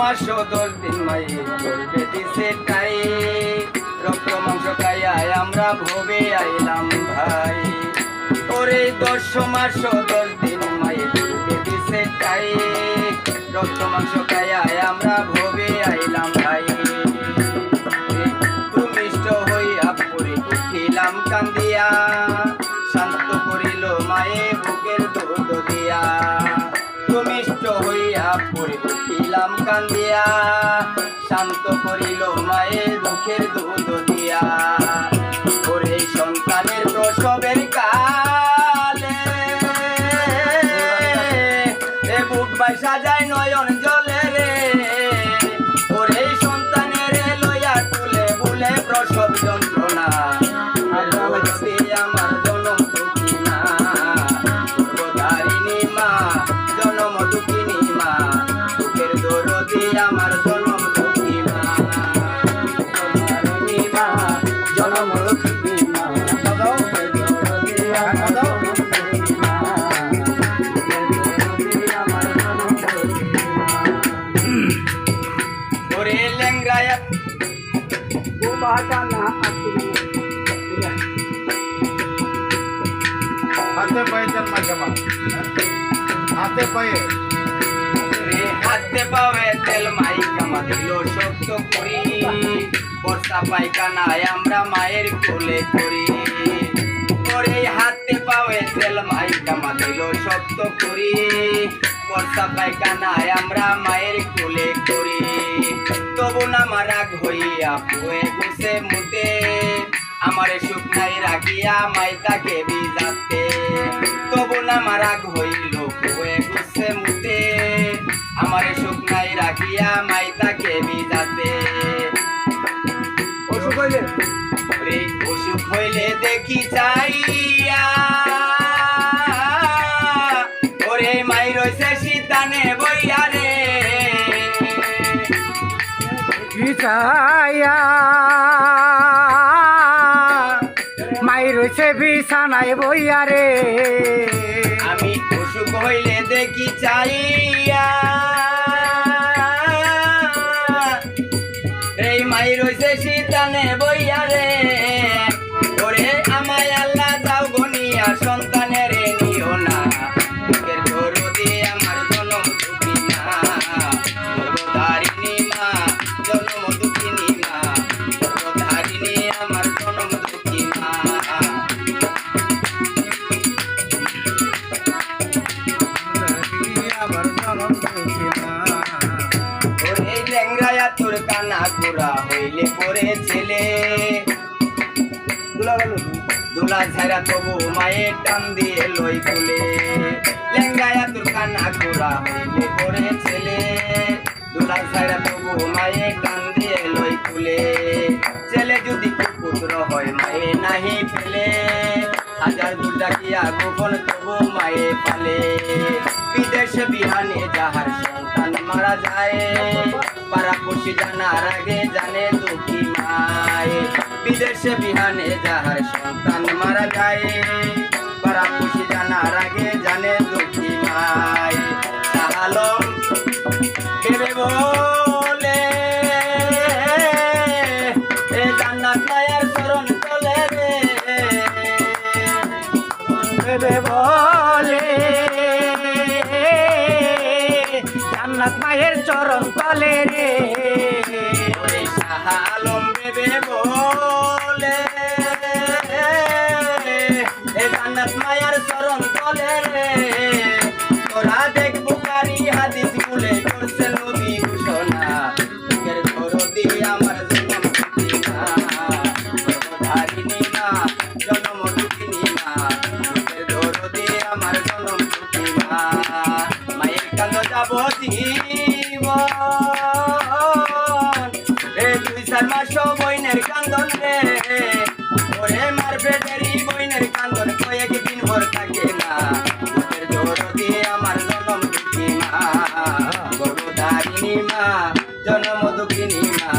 মাস 10 দিন মায়ের করবে দিছে তাই রক্ত মাংস খাইয়া আমরা ভবে আইলাম ভাই ওরে 10 মাস 10 দিন মায়ের করবে দিছে তাই রক্ত মাংস খাইয়া আমরা ভবে আইলাম ভাই ভূমিষ্ঠ হইয়া পড়ে উঠিলাম কান্দিয়া শান্ত করিল মায়ে বুকের দুধ দিয়া ভূমিষ্ঠ হইয়া পড়ে উঠিলাম কান্দিয়া শান্ত করিল মায়ে বুকের দুধ দিয়া ওরে সন্তানের প্রসবের কালে এ বুক বাইসা যায় নয়ন জলে রে ওরে সন্তানের লইয়া তুলে বলে প্রসব যন্ত্রণা আমার জনম দুঃখী মা গর্ভধারিণী মা জনম দুঃখিনী মা বুকের দরদি আমার জনম দুঃখী মা গর্ভধারিণী মা জনম দুঃখিনী মা ওরে লেংরায়া হাতে পায়ে তেল মাখামা হাতে পায়ে হাতে পাবে তেল মাইকামা দিল শক্ত করি বর্ষা পায়খানায় আমরা মায়ের কোলে করি ওরে হাতে পাবে তেল মাইকামা দিল শক্ত করি বর্ষা পায়খানায় আমরা মায়ের কোলে করি তবু না মারাগ হইয়া পুয়ে গুছে মুতে আমারে শুকনাই রাখিয়া মাইতাকে বিজাতে তবু না মারাগ হইল পুয়ে গুছে মুতে আমারে শুকনাই রাখিয়া মাইতাকে বিজাতে অসুখ হইলে রে অসুখ হইলে দেখি চাইয়া ওরে মাই রইছে শীতানে বইয়া রে বিছায়া মাই রয়েছে বিছানায় বইয়া রে আমি অসুখ হইলে দেখি চাইয়া এই মাই রইছে শীতানে বইয়া রে ওরে আমায় আল্লাহ যাও গনিয়া সন্তানের নিও না বুকের দরদি আমার জনম দুঃখী মা গর্ভধারিণী মা জনম দুঃখিনী মা গর্ভধারিণী আমার জনম দুঃখী মা আমার জনম দুঃখী মা ওরে লেংরায়া তোর কানা কুড়া হইলে পরে ছেলে দুলা ঝাড়া তবু মায়ের টান দিয়ে লই তুলে লেঙ্গায়া তোর কানা কুড়া হইলে পরে ছেলে দুলা ঝাড়া তবু মায়ের টান দিয়ে লই তুলে ছেলে যদি পুত্র হয় মায়ে নাহি ফেলে হাজার দূর ডাকিয়া গোপন তবু মায়ে পালে বিদেশে বিহানে যাহার সন্তান মারা যায় পাড়া খুশি জানার আগে জানে দুঃখী মায়ে বিদেশে বিহানে যাহার সন্তান মারা যায় পাড়া খুশি জানার আগে জানে দুঃখী মায়ে সাহালম ভেবে বলে এ জান্নাত মায়ের চরণ তলে রে ভেবে বলে জান্নাত মায়ের চরণ তলে রে ওরে সাহালম ভেবে বলে এ জান্নাত মায়ের চরণ তলে রে তোরা দেখ বুখারী হাদিস গুলে করছে নবী ঘোষণা বুকের দরদি আমার জনম দুঃখী মা গর্ভধারিণী মা জনম দুঃখিনী মা বুকের দরদি আমার জনম দুঃখী মা মায়ের কান্দ যাব জীবন রে 2-4 মাস বইনের কান্দন রে ওরে মার পেটেরি বইনের কান্দন কয়েকদিন ভর থাকে না বুকের দরদি আমার জনম দুঃখী মা গর্ভধারিণী মা জনম দুঃখিনী মা